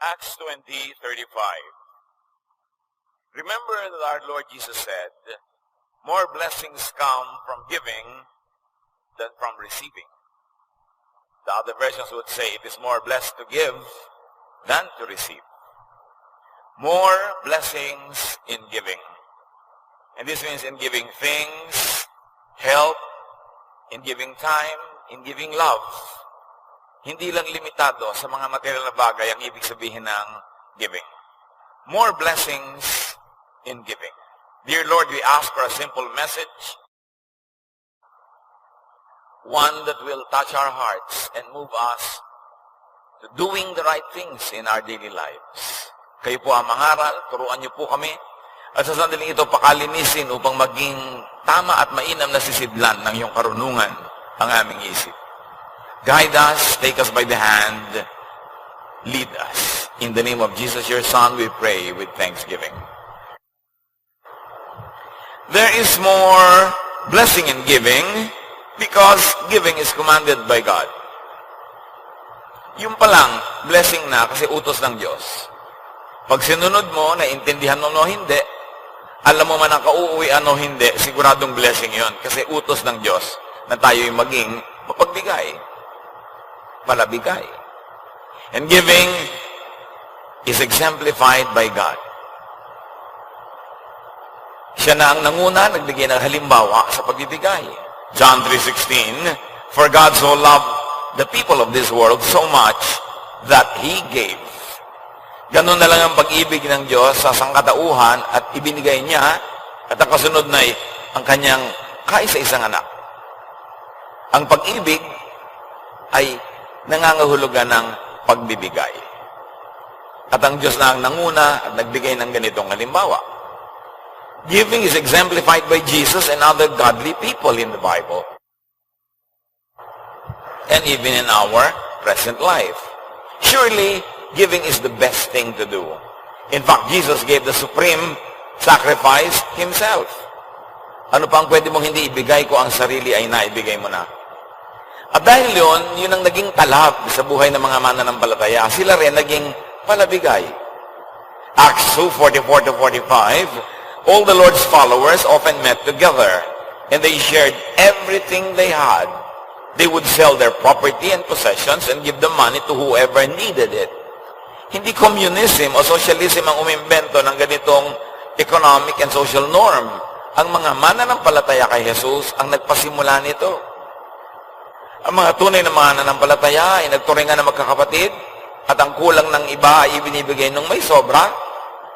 Acts 20:35. Remember that our Lord Jesus said, more blessings come from giving than from receiving. The other versions would say it is more blessed to give than to receive. More blessings in giving. And this means in giving things, help, in giving time, in giving love. Hindi lang limitado sa mga material na bagay ang ibig sabihin ng giving. More blessings in giving. Dear Lord, we ask for a simple message, one that will touch our hearts and move us to doing the right things in our daily lives. Kayo po ang mangaral, turuan niyo po kami, at sa sandaling ito pakalinisin upang maging tama at mainam na sisidlan ng iyong karunungan ang aming isip. Guide us, take us by the hand, lead us. In the name of Jesus, your Son, we pray with thanksgiving. There is more blessing in giving because giving is commanded by God. Yung palang, blessing na kasi utos ng Diyos. Pag sinunod mo, naintindihan mo o hindi, alam mo man ang kauuwian o hindi, siguradong blessing yon kasi utos ng Diyos na tayo'y maging mapagbigay. Palabigay. And giving is exemplified by God. Siya na ang nanguna, nagbigay ng halimbawa sa pagbibigay. John 3:16, for God so loved the people of this world so much that He gave. Ganun na lang ang pag-ibig ng Diyos sa sangkatauhan at ibinigay niya at ang kasunod na ang kanyang kaisa-isang anak. Ang pag-ibig ay nangangahulugan ng pagbibigay. At ang Diyos na ang nanguna at nagbigay ng ganitong halimbawa. Giving is exemplified by Jesus and other godly people in the Bible. And even in our present life. Surely, giving is the best thing to do. In fact, Jesus gave the supreme sacrifice Himself. Ano pang pwede mong hindi ibigay ko ang sarili ay naibigay mo na. At dahil yun ang naging talab sa buhay ng mga mananampalataya. Sila rin naging palabigay. Acts 2:44-45, all the Lord's followers often met together, and they shared everything they had. They would sell their property and possessions and give the money to whoever needed it. Hindi communism o socialism ang umimbento ng ganitong economic and social norm. Ang mga mananampalataya kay Jesus ang nagpasimula nito. Ang mga tunay na mananampalataya ay nagturingan na magkakapatid at ang kulang ng iba ay ibinibigay nung may sobra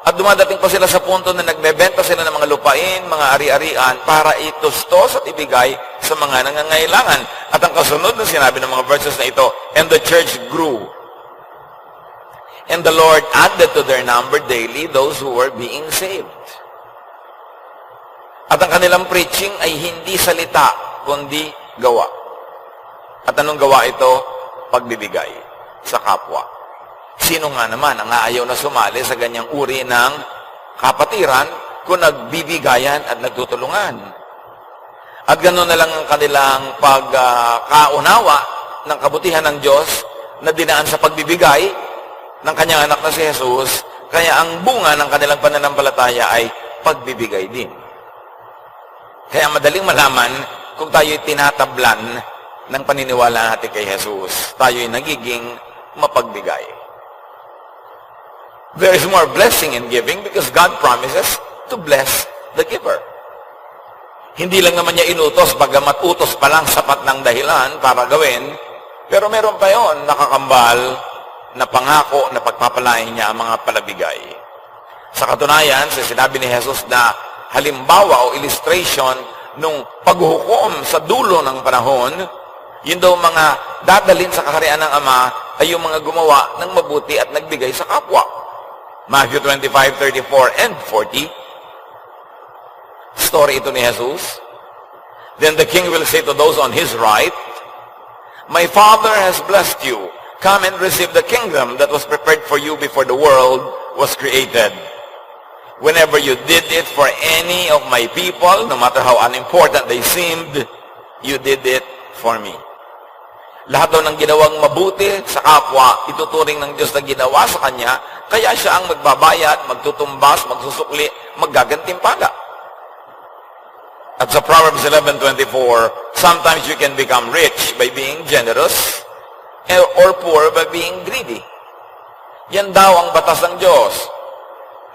at dumadating pa sila sa punto na nagbebenta sila ng mga lupain, mga ari-arian para itustos at ibigay sa mga nangangailangan. At ang kasunod na sinabi ng mga verses na ito, and the church grew. And the Lord added to their number daily those who were being saved. At ang kanilang preaching ay hindi salita, kundi gawa. At anong gawa ito? Pagbibigay sa kapwa. Sino nga naman ang aayaw na sumali sa ganyang uri ng kapatiran kung nagbibigayan at nagtutulungan? At gano'n na lang ang kanilang pagkaunawa ng kabutihan ng Diyos na dinaan sa pagbibigay ng kanyang anak na si Jesus, kaya ang bunga ng kanilang pananampalataya ay pagbibigay din. Kaya madaling malaman kung tayo'y tinatablan ng paniniwala natin kay Jesus, tayo'y nagiging mapagbigay. There is more blessing in giving because God promises to bless the giver. Hindi lang naman niya inutos, bagamat utos pa lang sapat ng dahilan para gawin, pero meron pa yon nakakambal na pangako na pagpapalain niya ang mga palabigay. Sa katunayan, sa sinabi ni Jesus na halimbawa o illustration nung paghuhukom sa dulo ng panahon, yun daw mga dadalhin sa kaharian ng Ama ay yung mga gumawa ng mabuti at nagbigay sa kapwa. Matthew 25:34 and 40. Story ito ni Jesus. Then the king will say to those on his right, my Father has blessed you. Come and receive the kingdom that was prepared for you before the world was created. Whenever you did it for any of my people, no matter how unimportant they seemed, you did it for me. Lahat daw ng ginawang mabuti sa kapwa, ituturing ng Diyos na ginawa sa kanya, kaya siya ang magbabayad, magtutumbas, magsusukli, maggagantimpala. At sa Proverbs 11:24, sometimes you can become rich by being generous or poor by being greedy. Yan daw ang batas ng Diyos,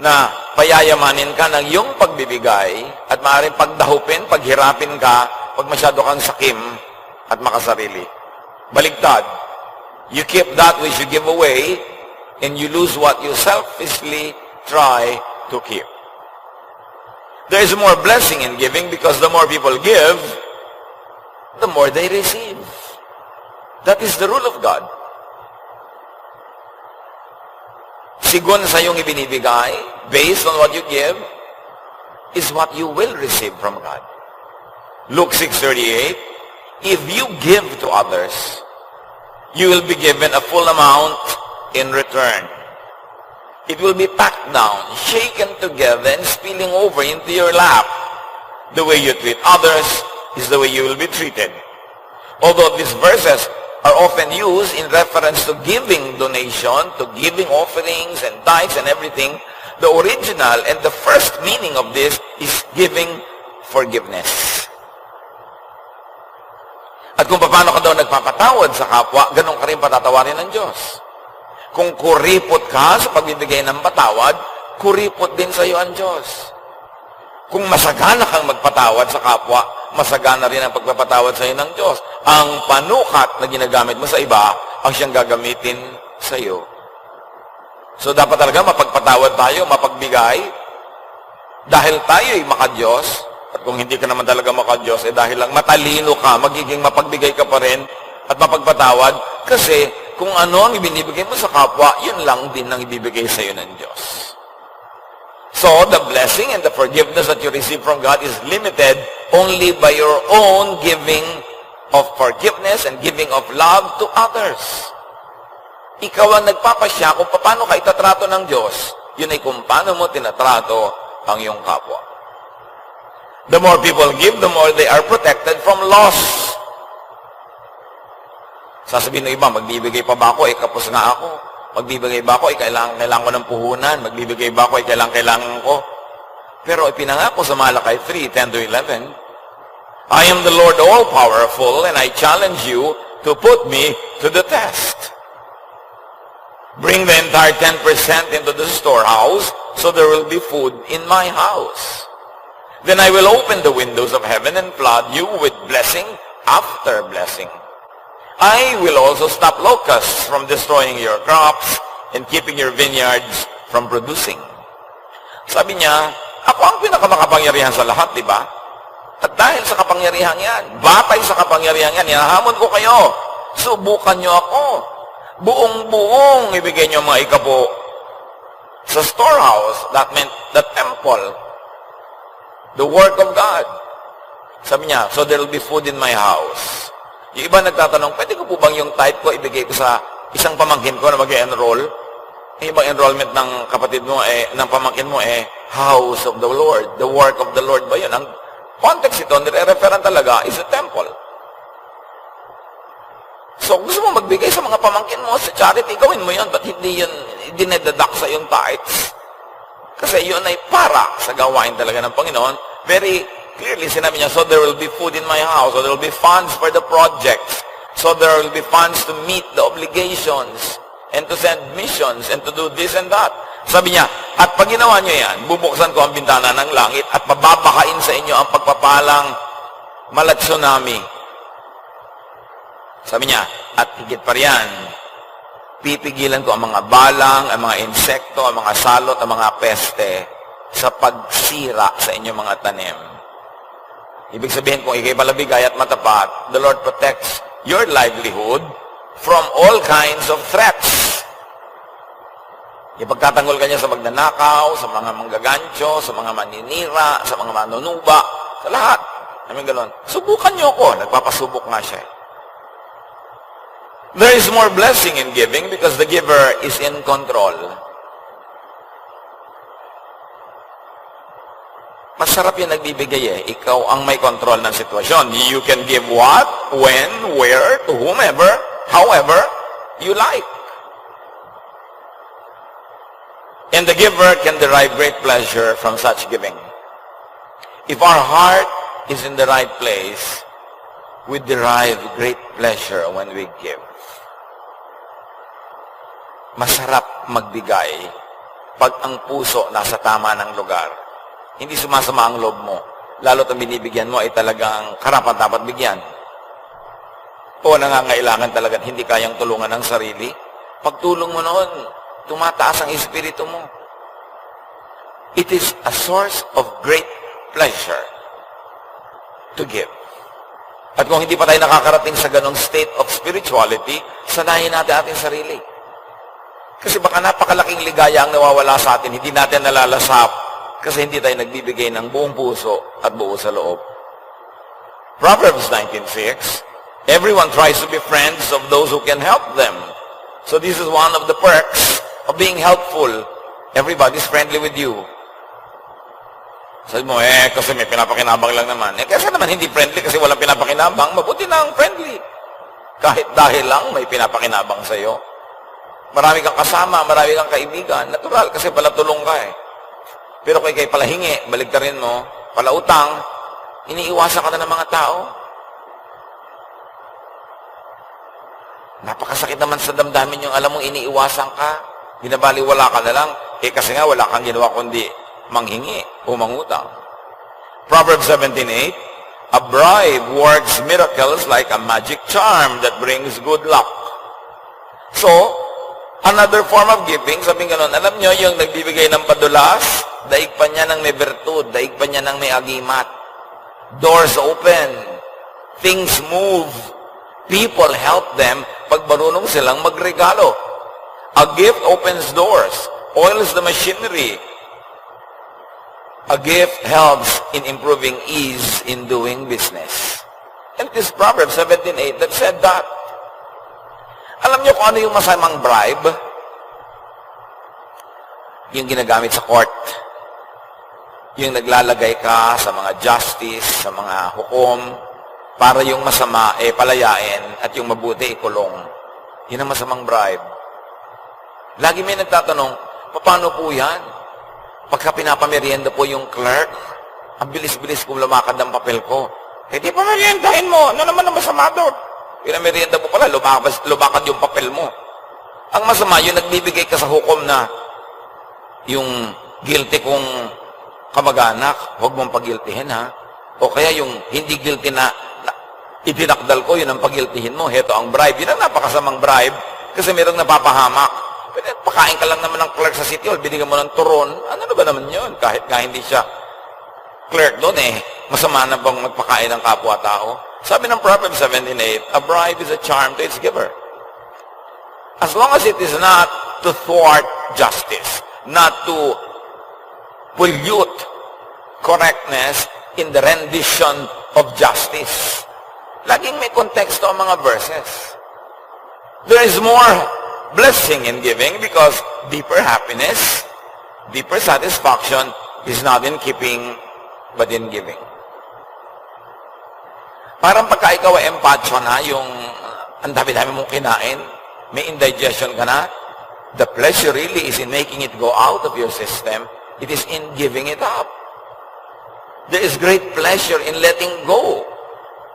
na payayamanin ka ng iyong pagbibigay at maaaring pagdahupin, paghirapin ka pag masyado kang sakim at makasarili. Baligtad, you keep that which you give away and you lose what you selfishly try to keep. There is more blessing in giving because the more people give, the more they receive. That is the rule of God. Sigon sa iyong ibinibigay, based on what you give, is what you will receive from God. Luke 6:38, if you give to others, you will be given a full amount in return. It will be packed down, shaken together, and spilling over into your lap. The way you treat others is the way you will be treated. Although these verses are often used in reference to giving donation, to giving offerings and tithes and everything, the original and the first meaning of this is giving forgiveness. At kung paano ka daw nagpapatawad sa kapwa, ganun ka rin patatawarin ng Diyos. Kung kuripot ka sa pagbibigay ng patawad, kuripot din sa iyo ang Diyos. Kung masagana kang magpatawad sa kapwa, masagana rin ang pagpapatawad sa iyo ng Diyos. Ang panukat na ginagamit mo sa iba, ang siyang gagamitin sa iyo. So dapat talaga mapagpatawad tayo, mapagbigay, dahil tayo'y maka-Diyos. At kung hindi ka naman talaga maka-Diyos, dahil lang matalino ka, magiging mapagbigay ka pa rin at mapagpatawad. Kasi kung ano ang ibinibigay mo sa kapwa, yun lang din ang ibibigay sa iyo ng Diyos. So, the blessing and the forgiveness that you receive from God is limited only by your own giving of forgiveness and giving of love to others. Ikaw ang nagpapasya kung paano ka itatrato ng Diyos. Yun ay kung paano mo tinatrato ang iyong kapwa. The more people give, the more they are protected from loss. Sasabihin ng iba, magbibigay pa ba ako? Kapos nga ako. Magbibigay ba ako? Kailangan ko ng puhunan. Magbibigay ba ako? Kailangan ko. Pero ipinangako sa Malakay 3:10-11, I am the Lord all-powerful, and I challenge you to put me to the test. Bring the entire 10% into the storehouse, so there will be food in my house. Then I will open the windows of heaven and flood you with blessing after blessing. I will also stop locusts from destroying your crops and keeping your vineyards from producing. Sabi niya, ako ang pinakamakapangyarihan sa lahat, di ba? At dahil sa kapangyarihan yan, batay sa kapangyarihan yan, hinahamon ko kayo. Subukan niyo ako. Buong-buong ibigay niyo mga ikapo sa storehouse. That meant the temple. The work of God. Sabi niya, so there will be food in my house. Yung iba nagtatanong, pwede ko po bang yung tithe ko ibigay ko sa isang pamangkin ko na mag-enroll? Yung ibang enrollment ng kapatid mo, ng pamangkin mo, house of the Lord. The work of the Lord ba yun? Ang context ito, nire-referan talaga, is a temple. So, gusto mo magbigay sa mga pamangkin mo sa charity, gawin mo yun, but hindi yun dinededuct sa yung tithes. Kasi yun ay para sa gawain talaga ng Panginoon. Very clearly, sinabi niya, so there will be food in my house, so there will be funds for the projects, so there will be funds to meet the obligations, and to send missions, and to do this and that. Sabi niya, at pag ginawa niyo yan, bubuksan ko ang bintana ng langit, at pababakain sa inyo ang pagpapalang malat tsunami. Sabi niya, at higit pa riyan, pipigilan ko ang mga balang, ang mga insekto, ang mga salot, ang mga peste sa pagsira sa inyong mga tanim. Ibig sabihin, kung ikay palabigay at matapat, the Lord protects your livelihood from all kinds of threats. Ipagtatanggol ka niya sa magnanakaw, sa mga manggagancho, sa mga maninira, sa mga manunuba, sa lahat. Amin galon. Subukan niyo ko. Nagpapasubok nga siya. There is more blessing in giving because the giver is in control. Masarap yung nagbibigay Ikaw ang may control ng sitwasyon. You can give what, when, where, to whomever, however you like. And the giver can derive great pleasure from such giving. If our heart is in the right place, we derive great pleasure when we give. Masarap magbigay pag ang puso nasa tama ng lugar. Hindi sumasama ang loob mo. Lalo't ang binibigyan mo ay talagang karapat-dapat bigyan. O nangangailangan talaga hindi kayang tulungan ng sarili. Pagtulong mo noon, tumataas ang espiritu mo. It is a source of great pleasure to give. At kung hindi pa tayo nakakarating sa ganong state of spirituality, sanayin natin ating sarili. Kasi baka napakalaking ligaya ang nawawala sa atin, hindi natin nalalasap kasi hindi tayo nagbibigay ng buong puso at buo sa loob. Proverbs 19:6, everyone tries to be friends of those who can help them. So this is one of the perks of being helpful. Everybody's friendly with you. Sabi mo, kasi may pinapakinabang lang naman. Kasi naman hindi friendly kasi walang pinapakinabang, mabuti na ang friendly. Kahit dahil lang may pinapakinabang sa'yo. Marami kang kasama, marami kang kaibigan. Natural, kasi palatulong ka eh. Pero kung ikay palahingi, baligtarin mo, palautang, iniiwasan ka na ng mga tao. Napakasakit naman sa damdamin yung alam mong iniiwasan ka. Binabaliwala ka na lang. Kasi nga wala kang ginawa kundi manghingi o mangutang. Proverbs 17:8, a bribe works miracles like a magic charm that brings good luck. So, another form of giving, sabi nga nun, alam nyo, yung nagbibigay ng padulas, daig pa niya ng may virtud, daig pa niya ng may agimat. Doors open. Things move. People help them pag marunong silang magregalo. A gift opens doors, oils the machinery. A gift helps in improving ease in doing business. And this Proverbs 17:8 that said that. Alam niyo kung ano yung masamang bribe? Yung ginagamit sa court. Yung naglalagay ka sa mga justice, sa mga hukom, para yung masama palayain at yung mabuti ikulong. Yun ang masamang bribe. Lagi may nagtatanong, paano po yan? Pagka pinapamerienda po yung clerk, ang bilis-bilis kong lumakad ang papel ko. Di pa meriendahin mo. Ano naman ang masama doon? Pinamerienda mo pala, lumakad yung papel mo. Ang masama, yung nagbibigay ka sa hukom na yung guilty kong kamag-anak, huwag mong pagiltihin ha. O kaya yung hindi guilty na itinakdal ko, yun ang pagiltihin mo. Heto ang bribe. Yun ang napakasamang bribe kasi mayroong napapahamak. Pakain ka lang naman ng clerk sa City Hall, binigyan mo ng turon, ano na ba naman yun? Kahit nga hindi siya clerk doon masama na bang magpakain ng kapwa-tao? Sabi ng Proverbs 17:8, a bribe is a charm to its giver. As long as it is not to thwart justice, not to pollute correctness in the rendition of justice. Laging may konteksto ang mga verses. There is more blessing in giving because deeper happiness, deeper satisfaction is not in keeping but in giving. Parang pagka ikaw ay empacho na, yung ang dami-dami mong kinain, may indigestion ka na, the pleasure really is in making it go out of your system. It is in giving it up. There is great pleasure in letting go,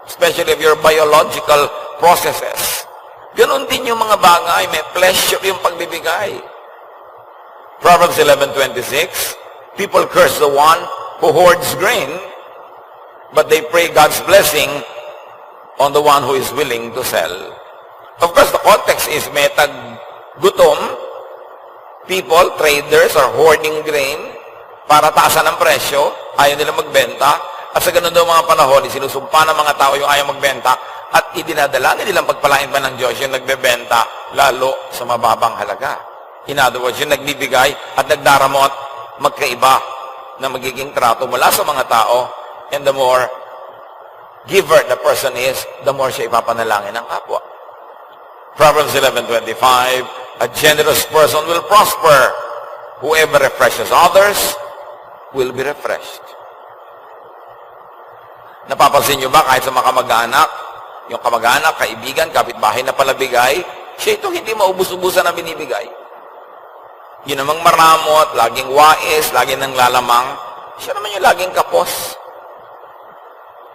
especially of your biological processes. Ganon din yung mga bagay, may pleasure yung pagbibigay. Proverbs 11:26, people curse the one who hoards grain, but they pray God's blessing on the one who is willing to sell. Of course, the context is may tag-gutom, people, traders, are hoarding grain para taasan ang presyo, ayaw nila magbenta, at sa ganun daw mga panahon, sinusumpa ng mga tao yung ayaw magbenta, at idinadala nilang pagpalain pa ng Diyos yung nagbebenta, lalo sa mababang halaga. In other words, yung nagbibigay at nagdaramot, magkaiba na magiging trato mula sa mga tao, and the more giver the person is, the more siya ipapanalangin ng kapwa. Proverbs 11:25, a generous person will prosper. Whoever refreshes others will be refreshed. Napapansin nyo ba kahit sa mga kamag-anak, yung kamag-anak, kaibigan, kapitbahay na palabigay, siya itong hindi maubos-ubusan na binibigay. Yun namang maramot, laging wais, laging nang lalamang, siya naman yung laging kapos.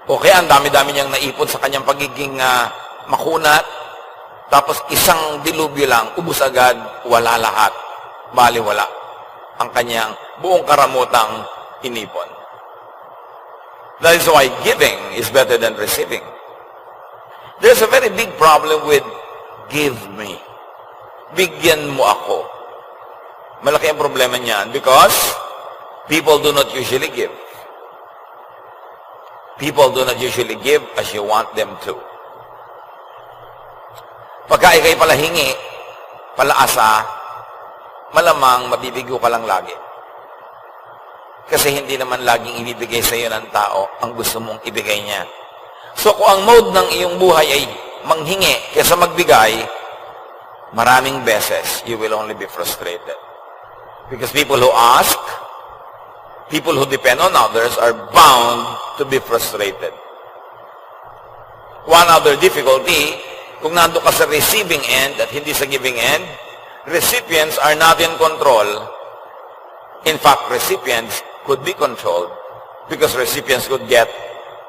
O kaya ang dami-dami niyang naipon sa kanyang pagiging makunat, tapos isang dilubyo lang, ubus agad, wala lahat. Baliwala ang kanyang buong karamutang inipon. That is why giving is better than receiving. There's a very big problem with give me. Bigyan mo ako. Malaki ang problema niyan because people do not usually give. People do not usually give as you want them to. Pagka ikay pala hingi, pala asa, malamang mabibigo ka lang lagi. Kasi hindi naman laging ibibigay sa iyo ng tao ang gusto mong ibigay niya. So kung ang mode ng iyong buhay ay manghingi kaysa magbigay, maraming beses you will only be frustrated. Because people who ask, people who depend on others are bound to be frustrated. One other difficulty, kung nando ka sa receiving end at hindi sa giving end, recipients are not in control. In fact, recipients could be controlled because recipients could get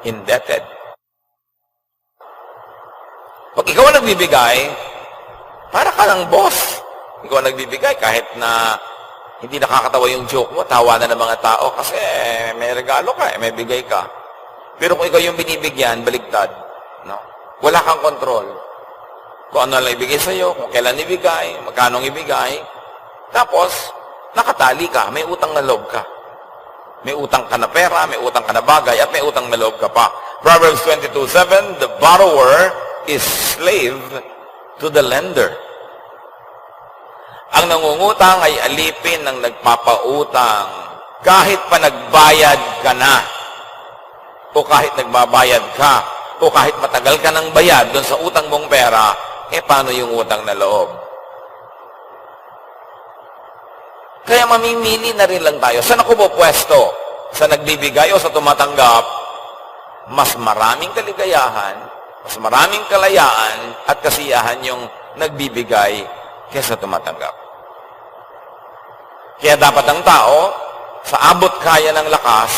indebted. Pag ikaw ang nagbibigay, para ka lang boss. Ikaw ang nagbibigay kahit na hindi nakakatawa yung joke mo, tawanan ng mga tao kasi may regalo ka, may bigay ka. Pero kung ikaw yung binibigyan, baligtad. No? Wala kang kontrol. Kung ano lang ibigay sa'yo, kung kailan ibigay, magkano ibigay. Tapos, nakatali ka, may utang na loob ka. May utang ka na pera, may utang ka na bagay, at may utang na loob ka pa. Proverbs 22:7, the borrower is slave to the lender. Ang nangungutang ay alipin ng nagpapautang. Kahit pa nagbayad ka na, o kahit nagbabayad ka, o kahit matagal ka ng bayad doon sa utang mong pera, paano yung utang na loob? Kaya mamimili na rin lang tayo. Saan ako pupwesto? Sa nagbibigay o sa tumatanggap? Mas maraming kaligayahan, mas maraming kalayaan at kasiyahan yung nagbibigay kaysa tumatanggap. Kaya dapat ang tao, sa abot kaya ng lakas,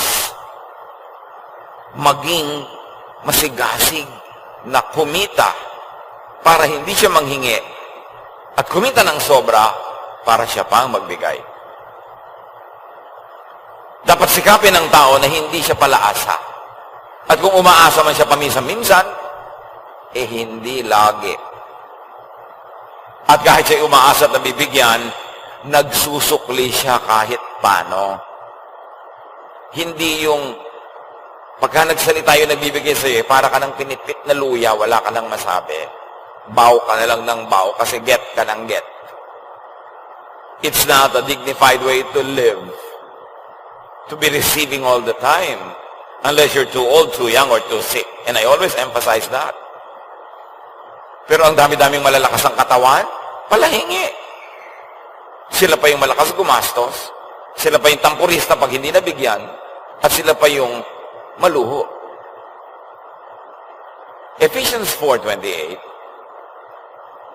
maging masigasig na kumita para hindi siya manghingi at kumita ng sobra para siya pang magbigay. Dapat sikapin ng tao na hindi siya palaasa. At kung umaasa man siya paminsan-minsan, hindi lagi. At kahit siya umaasa at nabibigyan, nagsusukli siya kahit paano. Hindi yung pagka nagsalita yung nagbibigay sa'yo, para ka ng pinitpit na luya, wala ka nang masabi. Bow ka na lang ng bow kasi get ka ng get. It's not a dignified way to live. To be receiving all the time. Unless you're too old, too young, or too sick. And I always emphasize that. Pero ang dami-daming malalakas ng katawan, palahingi. Sila pa yung malakas gumastos. Sila pa yung tampurista pag hindi nabigyan. At sila pa yung maluho. Ephesians 4:28.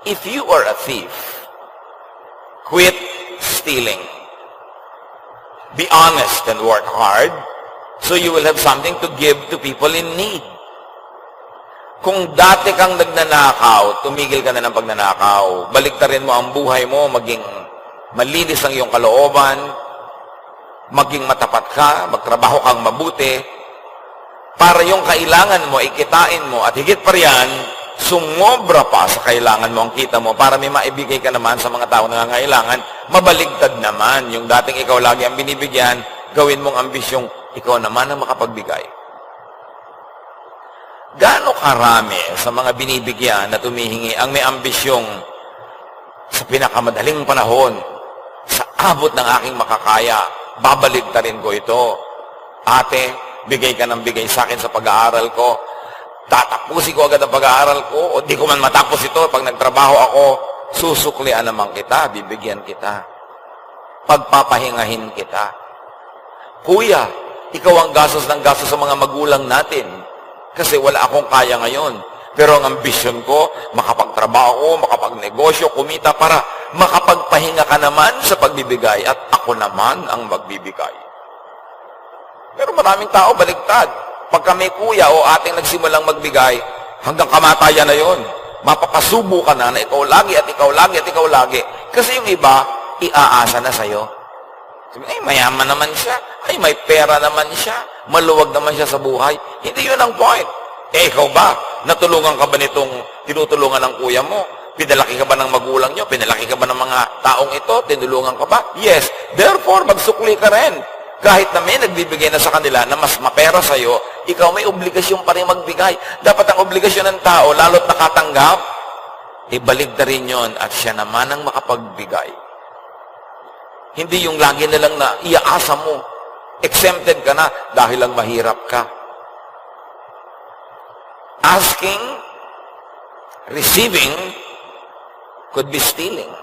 If you are a thief, quit stealing. Be honest and work hard so you will have something to give to people in need. Kung dati kang nagnanakaw, tumigil ka na ng pagnanakaw. Baliktarin mo ang buhay mo, maging malinis ang iyong kalooban, maging matapat ka, magtrabaho kang mabuti, para yung kailangan mo, ikitain mo, at higit pa riyan, sumobra pa sa kailangan mo ang kita mo para may maibigay ka naman sa mga tao na nangangailangan, mabaligtad naman. Yung dating ikaw lagi ang binibigyan, gawin mong ambisyong ikaw naman ang makapagbigay. Gaano karami sa mga binibigyan na tumihingi ang may ambisyong sa pinakamadaling panahon, sa abot ng aking makakaya, babaligtarin ko ito. Ate, bigay ka ng bigay sa akin sa pag-aaral ko. Tatapusin ko agad ang pag-aaral ko, o di ko man matapos ito, pag nagtrabaho ako, susuklian naman kita, bibigyan kita. Pagpapahingahin kita. Kuya, ikaw ang gastos ng gastos sa mga magulang natin. Kasi wala akong kaya ngayon. Pero ang ambisyon ko, makapagtrabaho, makapagnegosyo, kumita para makapagpahinga ka naman sa pagbibigay at ako naman ang magbibigay. Pero maraming tao baligtad. Pagka may kuya o ating nagsimulang magbigay, hanggang kamatayan na yon. Mapapasubo ka na ikaw lagi at ikaw lagi at ikaw lagi. Kasi yung iba, iaasa na sa'yo. Ay, mayaman naman siya. Ay, may pera naman siya. Maluwag naman siya sa buhay. Hindi yun ang point. Ikaw ba? Natulungan ka ba nitong tinutulungan ng kuya mo? Pinalaki ka ba ng magulang nyo? Pinalaki ka ba ng mga taong ito? Tinulungan ka ba? Yes. Therefore, magsukli ka rin. Kahit na may nagbibigay na sa kanila na mas mapera sa'yo, ikaw may obligasyon pa rin magbigay. Dapat ang obligasyon ng tao, lalo't nakatanggap, ibalik na rin yun at siya naman ang makapagbigay. Hindi yung lagi na lang na iaasa mo. Exempted ka na dahil lang mahirap ka. Asking, receiving, could be stealing.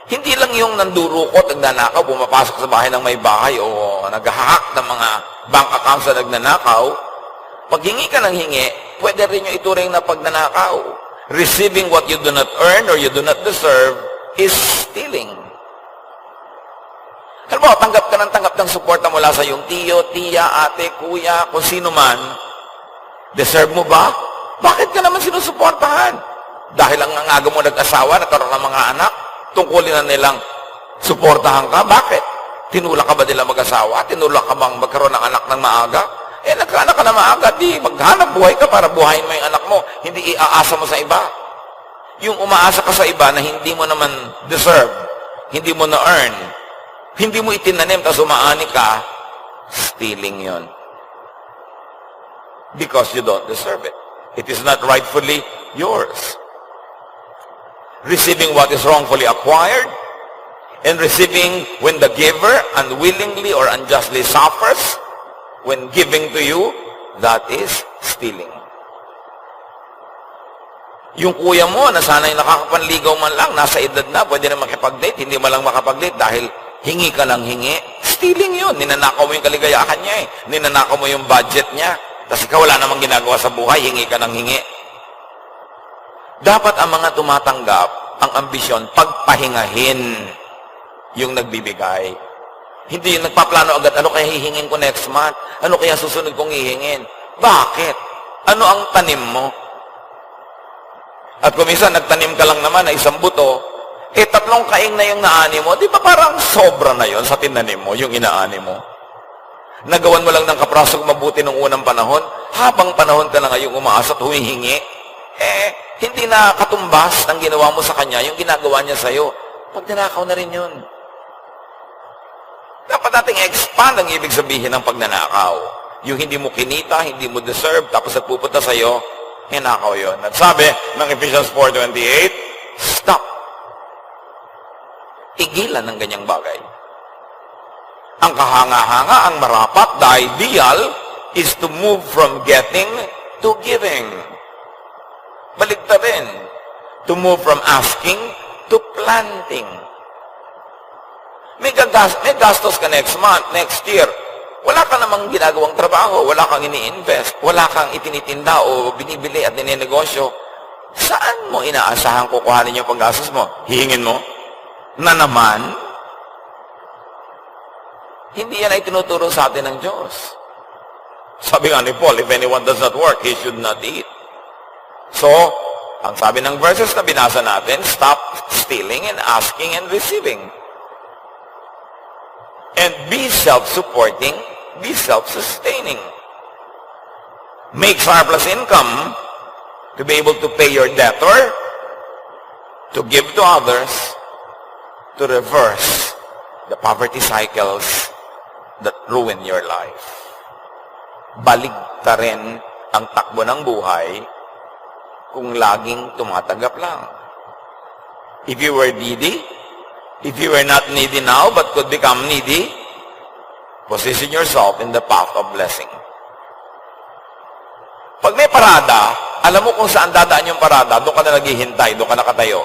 Hindi lang yung nandurukot, nagnanakaw, pumapasok sa bahay ng may bahay o nag-hack ng mga bank accounts na nagnanakaw. Pag hingi ka ng hingi, pwede rin yung ituring na pagnanakaw. Receiving what you do not earn or you do not deserve is stealing. Halimbawa, tanggap ng suporta mula sa iyong tiyo, tiya, ate, kuya, kung sino man. Deserve mo ba? Bakit ka naman sinusuportahan? Dahil ang aga mo nag-asawa, nagkaroon ng mga anak, tungkulin na nilang suportahan ka. Bakit? Tinulak ka ba nila mag-asawa? Tinulak ka bang magkaroon ng anak ng maaga? Nagkaanak ka na maaga, di maghanap buhay ka para buhayin mo yung anak mo. Hindi iaasa mo sa iba. Yung umaasa ka sa iba na hindi mo naman deserve, hindi mo na-earn, hindi mo itinanim, tapos umaani ka, stealing yon. Because you don't deserve it. It is not rightfully yours. Receiving what is wrongfully acquired, and receiving when the giver unwillingly or unjustly suffers, when giving to you, that is stealing. Yung kuya mo na sana'y nakakapanligaw man lang, nasa edad na, pwede na makipag-date, hindi mo lang makapag-date dahil hingi ka lang hingi, stealing yun. Ninanakaw mo yung kaligayahan niya Ninanakaw mo yung budget niya. Tapos ikaw wala namang ginagawa sa buhay, hingi ka ng hingi. Dapat ang mga tumatanggap, ang ambisyon, pagpahingahin yung nagbibigay. Hindi yung nagpaplano agad, ano kaya hihingin ko next month? Ano kaya susunod kong hihingin? Bakit? Ano ang tanim mo? At kung minsan, nagtanim ka lang naman na isang buto, 3 kaing na yung naani mo, di ba parang sobra na yon sa tinanim mo, yung inaani mo? Nagawan mo lang ng kaprasong mabuti nung unang panahon, habang panahon ka na ngayong umaasa at humihingi, hindi na katumbas ng ginawa mo sa kanya, yung ginagawa niya sa'yo. Pag ninakaw na rin yun. Dapat nating expand ang ibig sabihin ng pagnanakaw. Yung hindi mo kinita, hindi mo deserve, tapos nagpupunta sa'yo, ninakaw yun. At sabi ng Ephesians 4:28, stop. Tigilan ng ganyang bagay. Ang kahanga-hanga, ang marapat, the ideal is to move from getting to giving. Baligtad rin. To move from asking to planting. May gastos ka next month, next year. Wala ka namang ginagawang trabaho, wala kang ini-invest, wala kang itinitinda o binibili at ninenegosyo. Saan mo inaasahan kukuhanin yung panggastos mo? Hihingin mo? Na naman, hindi yan ay tinuturo sa atin ng Diyos. Sabi nga ni Paul, if anyone does not work, he should not eat. So, ang sabi ng verses na binasa natin, stop stealing and asking and receiving. And be self-supporting, be self-sustaining. Make surplus income to be able to pay your debtor, to give to others, to reverse the poverty cycles that ruin your life. Baligta rin ang takbo ng buhay kung laging tumatanggap lang. If you were needy, if you were not needy now but could become needy, position yourself in the path of blessing. Pag may parada, alam mo kung saan dadaan yung parada, doon ka na naghihintay, doon ka nakatayo.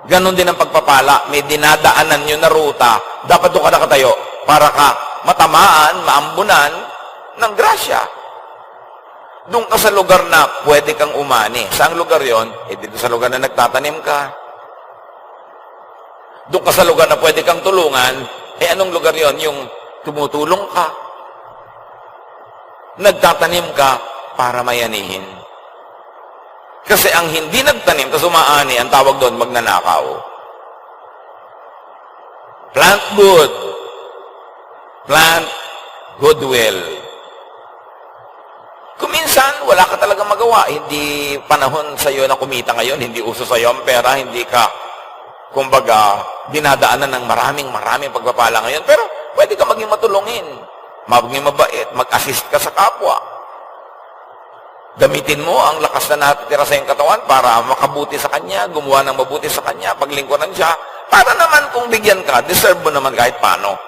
Ganon din ang pagpapala, may dinadaanan nyo na ruta, dapat doon ka nakatayo para ka matamaan, maambunan ng grasya. Doon ka sa lugar na pwede kang umani. Saang lugar yon? Dito sa lugar na nagtatanim ka. Doon ka sa lugar na pwede kang tulungan, anong lugar yon? Yung tumutulong ka. Nagtatanim ka para mayanihin. Kasi ang hindi nagtanim, tapos umaani, ang tawag doon, magnanakaw. Plant good. Plant goodwill. Kung minsan, wala ka talagang magawa. Hindi panahon sa iyo na kumita ngayon, hindi uso sa iyo ang pera, hindi ka, kumbaga, dinadaanan ng maraming pagpapala ngayon. Pero pwede ka maging matulungin, maging mabait, mag-assist ka sa kapwa. Gamitin mo ang lakas na natitira sa iyong katawan para makabuti sa kanya, gumawa ng mabuti sa kanya, paglingkuran siya, para naman kung bigyan ka, deserve mo naman kahit paano.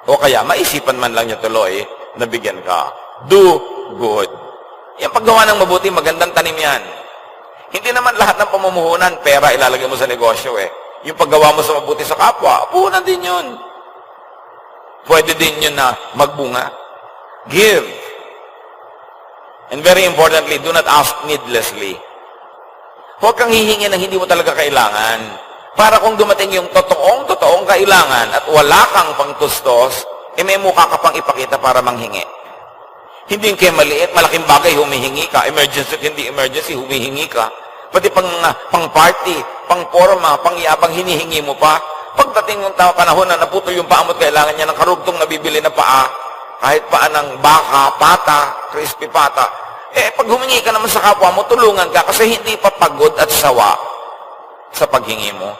O kaya, maisipan man lang niya tuloy na bigyan ka. Do good. Yung paggawa ng mabuti, magandang tanim yan. Hindi naman lahat ng pamumuhunan, pera ilalagay mo sa negosyo Yung paggawa mo sa mabuti sa kapwa, puhunan din yun. Pwede din yun na magbunga. Give. And very importantly, do not ask needlessly. Huwag kang hihingi ng hindi mo talaga kailangan. Para kung dumating yung totoong kailangan at wala kang pangtustos, may mukha ka pang ipakita para manghingi. Hindi kayo maliit, malaking bagay, humihingi ka. Emergency at hindi emergency, humihingi ka. Pati pang party, pang forma, pang iabang, hinihingi mo pa. Pagdating ng panahon na naputol yung paa mo at kailangan niya ng karugtong nabibili na paa, kahit paa ng baka, pata, crispy pata, pag humingi ka naman sa kapwa mo, tulungan ka kasi hindi pa pagod at sawa sa paghingi mo.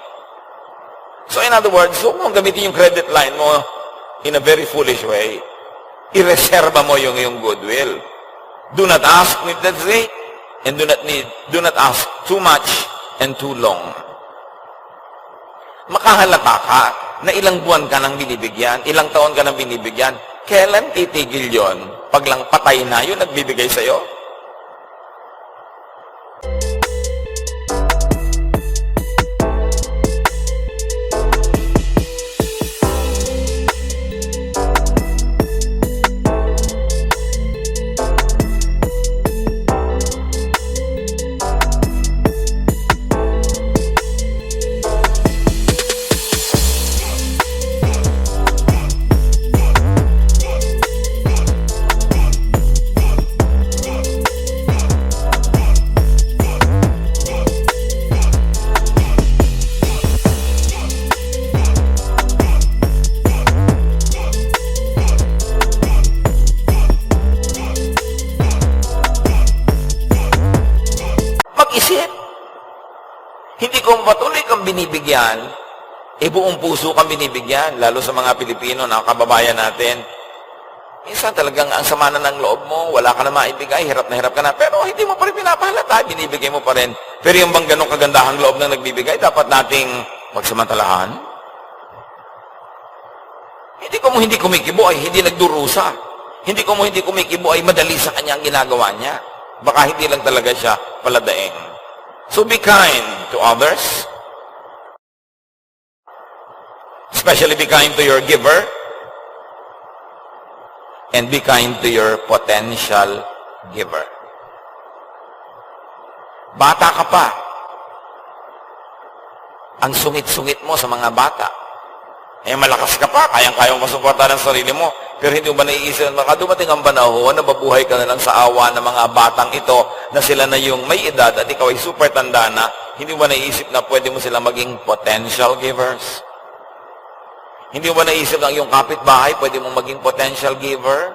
So in other words, huwag mong gamitin yung credit line mo in a very foolish way. Ireserba mo yung goodwill. Do not ask needlessly, and do not ask too much and too long. Makahalata ka na ilang buwan ka nang binibigyan, ilang taon ka nang binibigyan. Kailan titigil yon? Pag lang patay na yun, nagbibigay sa'yo? Hindi kung patuloy kang binibigyan, buong puso kang binibigyan, lalo sa mga Pilipino na kababayan natin. Minsan talagang ang sama na ng loob mo, wala ka na maibigay, hirap ka na, pero hindi mo pa rin pinapahalata, binibigay mo pa rin. Pero yung bang ganong kagandahang loob ng nagbibigay, dapat nating magsamantalahan. Hindi kumikibo ay hindi nagdurusa. Hindi kumikibo ay madali sa kanya ang ginagawa niya. Baka hindi lang talaga siya paladaing. So be kind to others. Especially be kind to your giver. And be kind to your potential giver. Bata ka pa. Ang sungit-sungit mo sa mga bata. Malakas ka pa, kayang-kayang masuporta ng sarili mo. Pero hindi mo ba naiisip, baka dumating ang panahon na mabuhay ka na lang sa awa ng mga batang ito na sila na yung may edad at ikaw ay super tanda na, hindi mo ba naiisip na pwede mo sila maging potential givers? Hindi mo ba naisip na yung kapitbahay, pwede mong maging potential giver?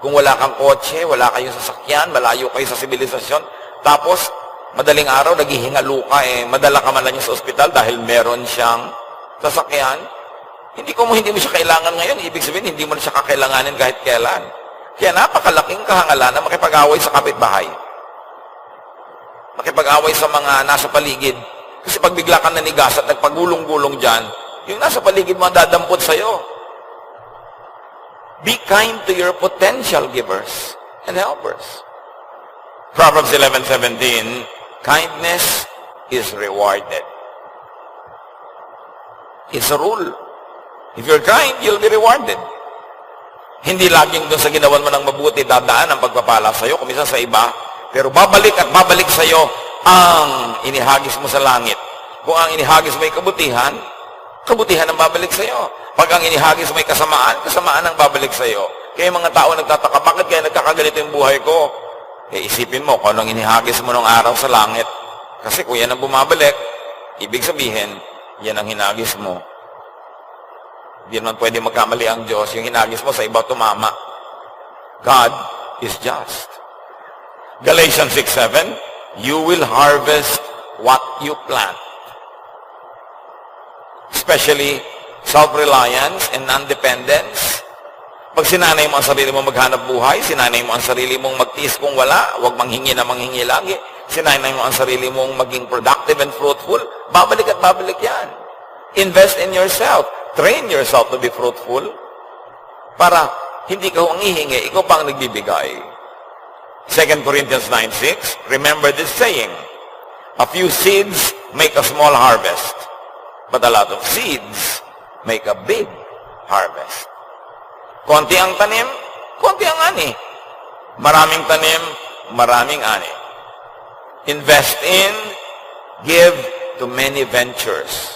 Kung wala kang kotse, wala kayong sasakyan, malayo kayo sa sibilisasyon, tapos madaling araw, naghihingalo ka, madala ka man lang sa ospital dahil meron siyang sasakyan. Hindi mo siya kailangan ngayon, ibig sabihin, hindi mo na siya kakailanganin kahit kailan. Kaya napakalaking kahangalan na makipag-away sa kapitbahay. Makipag-away sa mga nasa paligid. Kasi pag bigla ka nanigas at nagpagulong-gulong dyan, yung nasa paligid mo dadampot sa'yo. Be kind to your potential givers and helpers. Proverbs 11:17, kindness is rewarded. It's a rule. If you're kind, you'll be rewarded. Hindi laging doon sa ginawan mo ng mabuti dadaan ang pagpapala sa'yo, kung minsan sa iba, pero babalik at babalik sa'yo ang inihagis mo sa langit. Kung ang inihagis mo ay kabutihan, kabutihan ang babalik sa'yo. Pag ang inihagis mo ay kasamaan, kasamaan ang babalik sa'yo. Kaya mga tao nagtataka, bakit kaya nagkakaganito yung buhay ko? Isipin mo kung anong inihagis mo nung araw sa langit. Kasi kung yan ang bumabalik, ibig sabihin, yan ang hinagis mo. Hindi naman pwede magkamali ang Diyos. Yung hinagis mo sa iba tumama. God is just. Galatians 6:7, you will harvest what you plant. Especially self-reliance and non-dependence. Pag sinanay mo ang sarili mo maghanap buhay, sinanay mo ang sarili mong magtiis kung wala, huwag manghingi na manghingi lagi, sinanay mo ang sarili mong maging productive and fruitful, babalik at babalik yan. Invest in yourself. Train yourself to be fruitful para hindi ka humihingi, ikaw pa ang nagbibigay. 2 Corinthians 9:6, remember this saying, a few seeds make a small harvest, but a lot of seeds make a big harvest. Konti ang tanim, konti ang ani. Maraming tanim, maraming ani. Invest in, give to many ventures.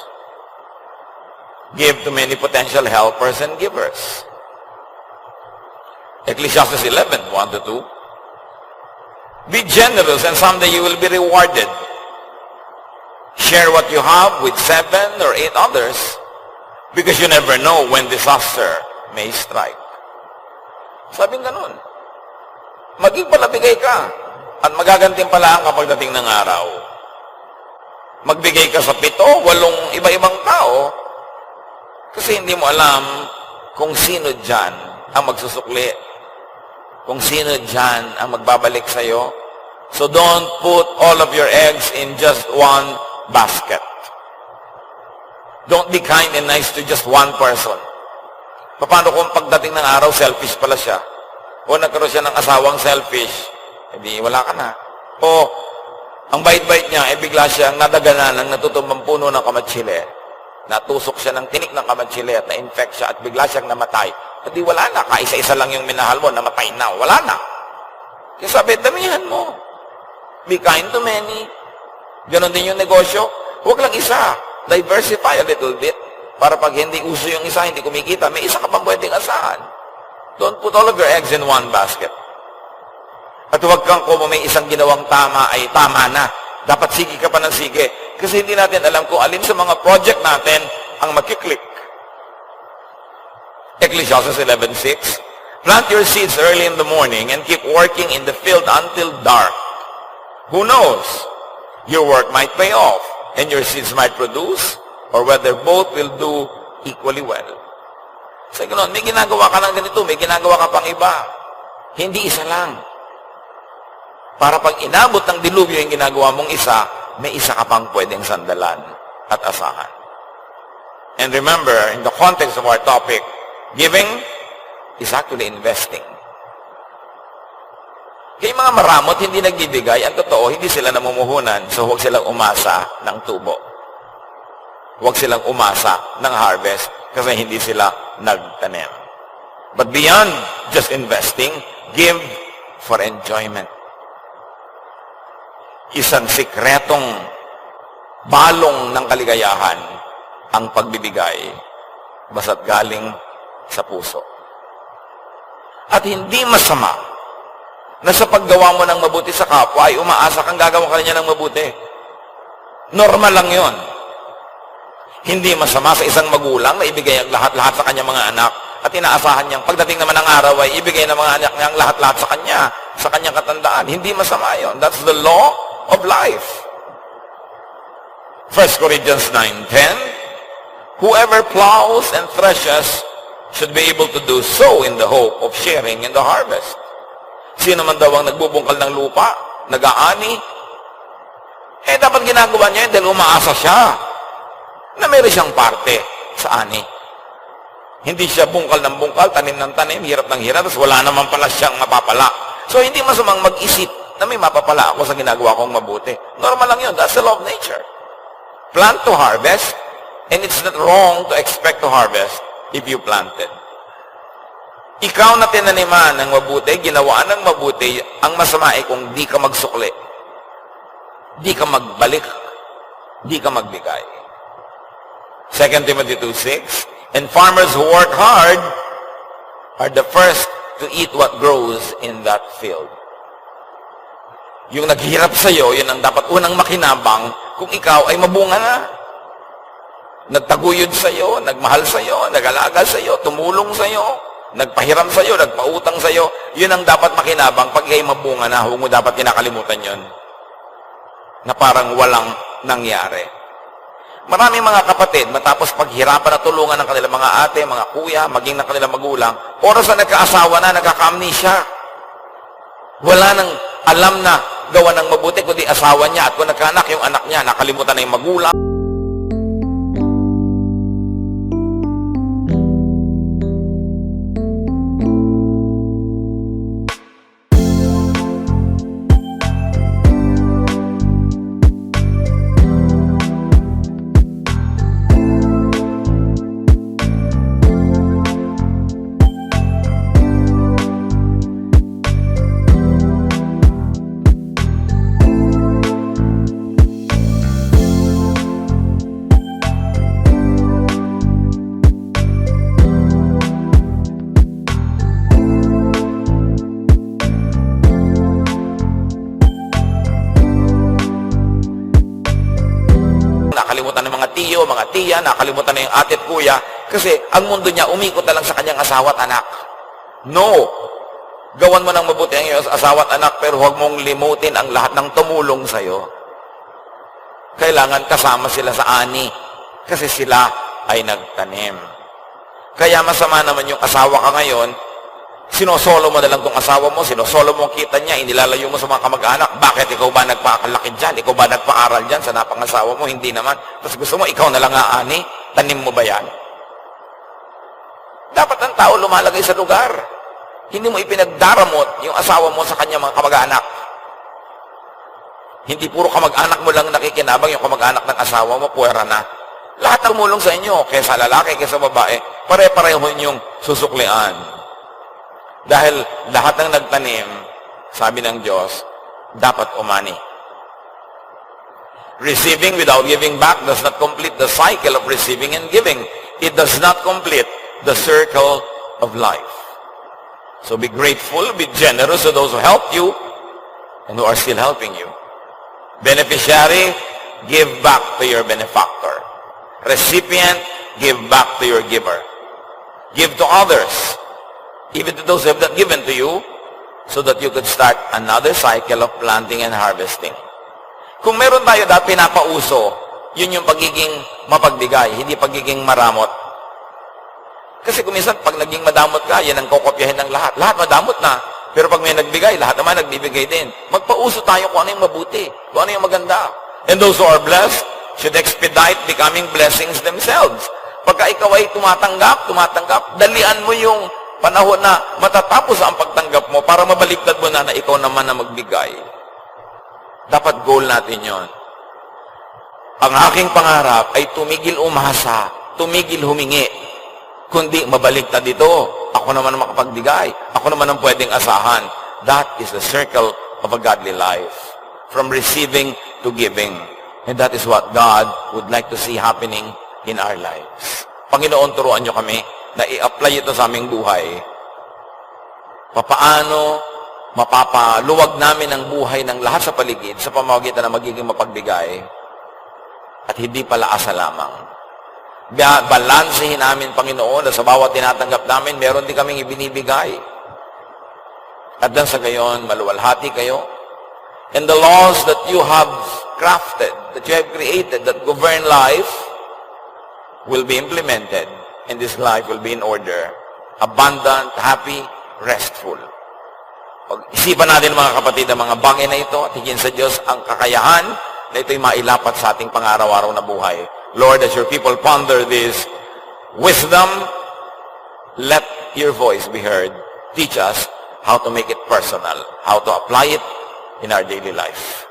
Give to many potential helpers and givers. Ecclesiastes 11:1-2. Be generous and someday you will be rewarded. Share what you have with 7 or 8 others because you never know when disaster may strike. Sabing ganun. Maging palabigay ka at magagantimpalaan kapag dating ng araw. Magbigay ka sa 7, 8 iba-ibang tao kasi hindi mo alam kung sino dyan ang magsusukli. Kung sino dyan ang magbabalik sa'yo. So don't put all of your eggs in just one basket. Don't be kind and nice to just one person. Paano kung pagdating ng araw, selfish pala siya? O nagkaroon siya ng asawang selfish, hindi, wala ka na. O ang bait-bait niya, bigla siyang nadaganan ng natutumbang puno ng kamatsile. Natusok siya ng tinik ng kamatsile at na-infect siya at bigla siyang namatay. At di wala na, kaisa-isa lang yung minahal mo, namatay na, wala na. Kaya sabi, damihan mo. Be kind to many. Ganon din yung negosyo. Huwag lang isa. Diversify a little bit. Para pag hindi uso yung isa, hindi kumikita, may isa ka pang pwedeng asahan. Don't put all of your eggs in one basket. At huwag kang kung may isang ginawang tama ay tama na. Dapat sige ka pa ng sige. Kasi hindi natin alam kung alin sa mga project natin ang makiklik. Ecclesiastes 11:6, plant your seeds early in the morning and keep working in the field until dark. Who knows? Your work might pay off and your seeds might produce, or whether both will do equally well. Sa ganoon, may ginagawa ka ng ganito, may ginagawa ka pang iba. Hindi isa lang. Para pag inabot ng dilubyo yung ginagawa mong isa, may isa ka pang pwedeng sandalan at asahan. And remember, in the context of our topic, giving is actually investing. Kaya mga maramot hindi nagbibigay, ang totoo, hindi sila namumuhunan, so huwag silang umasa ng tubo. Huwag silang umasa ng harvest kasi hindi sila nagtanim. But beyond just investing, give for enjoyment. Isang sikretong balong ng kaligayahan ang pagbibigay basta't galing sa puso. At hindi masama na sa paggawa mo ng mabuti sa kapwa ay umaasa kang gagawa ka niya ng mabuti. Normal lang yon. Hindi masama sa isang magulang na ibigay ang lahat-lahat sa kanyang mga anak at inaasahan niyang pagdating naman ng araw ay ibigay ng mga anak niyang lahat-lahat sa kanyang katandaan. Hindi masama yon. That's the law of life. 1 Corinthians 9:10, whoever plows and threshes should be able to do so in the hope of sharing in the harvest. Sino man daw ang nagbubungkal ng lupa, nag-aani, dapat ginagawa niya dahil umaasa siya na meron siyang parte sa ani. Hindi siya bungkal ng bungkal, tanim ng tanim, hirap ng hirap, tapos wala naman pala siyang mapapala. So hindi masamang mag-isip na may mapapala ako sa ginagawa kong mabuti. Normal lang yun. That's the law of nature. Plant to harvest, and it's not wrong to expect to harvest if you planted. Ikaw na tinaniman ng mabuti, ginawa ng mabuti, ang masama ay kung di ka magsukli, di ka magbalik, di ka magbigay. 2 Timothy 2:6, and farmers who work hard are the first to eat what grows in that field. Yung naghihirap sa'yo, yun ang dapat unang makinabang kung ikaw ay mabunga na. Nagtaguyod sa'yo, nagmahal sa'yo, nag-alaga sa'yo, tumulong sa'yo, nagpahiram sa'yo, nagpautang sa'yo, yun ang dapat makinabang pag ikay mabunga na. Huwag mo dapat kinakalimutan yun. Na parang walang nangyari. Maraming mga kapatid, matapos paghirapan at tulungan ng kanilang mga ate, mga kuya, maging ng kanilang magulang, oras na nagkaasawa na, nagkaka-amnesia. Wala nang alam na gawa ng mabuti, kundi asawa niya, at kung nagkaanak, yung anak niya, nakalimutan na yung magulang. Nakalimutan ng mga tiyo, mga tiya, nakalimutan na yung ate at kuya, kasi ang mundo niya umikot na lang sa kanyang asawa at anak. No! Gawan mo ng mabuti ang iyong asawa at anak, pero huwag mong limutin ang lahat ng tumulong sa'yo. Kailangan kasama sila sa ani, kasi sila ay nagtanim. Kaya masama naman yung asawa ka ngayon, sinosolo mo na lang tong asawa mo, sinosolo mo ang kita niya, inilalayo mo sa mga kamag-anak. Bakit? Ikaw ba nagpakalaki dyan? Ikaw ba nagpaaral dyan sa napangasawa mo? Hindi naman. Tapos gusto mo, ikaw na lang aani? Tanim mo ba yan? Dapat ang tao lumalagay sa lugar. Hindi mo ipinagdaramot yung asawa mo sa kanya mga kamag-anak. Hindi puro kamag-anak mo lang nakikinabang, yung kamag-anak ng asawa mo, puwera na. Lahat ng tumulong sa inyo, kaysa lalaki, kaysa babae, pare-pareho yung susuklian. Dahil lahat ng nagtanim, sabi ng Diyos, dapat umani. Receiving without giving back does not complete the cycle of receiving and giving. It does not complete the circle of life. So be grateful, be generous to those who helped you and who are still helping you. Beneficiary, give back to your benefactor. Recipient, give back to your giver. Give to others, even to those who have not given to you, so that you could start another cycle of planting and harvesting. Kung meron tayo dati pinapauso, yun yung pagiging mapagbigay, hindi pagiging maramot. Kasi kung minsan, pag naging madamot ka, yan ang kokopyahin ng lahat. Lahat madamot na. Pero pag may nagbigay, lahat naman nagbibigay din. Magpauso tayo kung ano yung mabuti, kung ano yung maganda. And those who are blessed should expedite becoming blessings themselves. Pagka ikaw ay tumatanggap, dalian mo yung panahon na matatapos ang pagtanggap mo para mabaliktad mo na ikaw naman na magbigay. Dapat goal natin yon. Ang aking pangarap ay tumigil umasa, tumigil humingi, kundi mabaliktad dito. Ako naman ang makapagbigay. Ako naman ang pwedeng asahan. That is the circle of a godly life. From receiving to giving. And that is what God would like to see happening in our lives. Panginoon, turuan niyo kami na i-apply ito sa aming buhay. Papaano mapapaluwag namin ang buhay ng lahat sa paligid sa pamamagitan ng magiging mapagbigay at hindi pala asa lamang. Balansehin namin, Panginoon, na sa bawat tinatanggap namin, meron din kaming ibinibigay. At dan sa gayon, maluwalhati kayo. And the laws that you have crafted, that you have created, that govern life, will be implemented. And this life will be in order. Abundant, happy, restful. Pag-isipan natin mga kapatid ang mga bagay na ito at higit sa Diyos ang kakayahan na ito'y mailapat sa ating pang-araw-araw na buhay. Lord, as your people ponder this wisdom, let your voice be heard. Teach us how to make it personal, how to apply it in our daily life.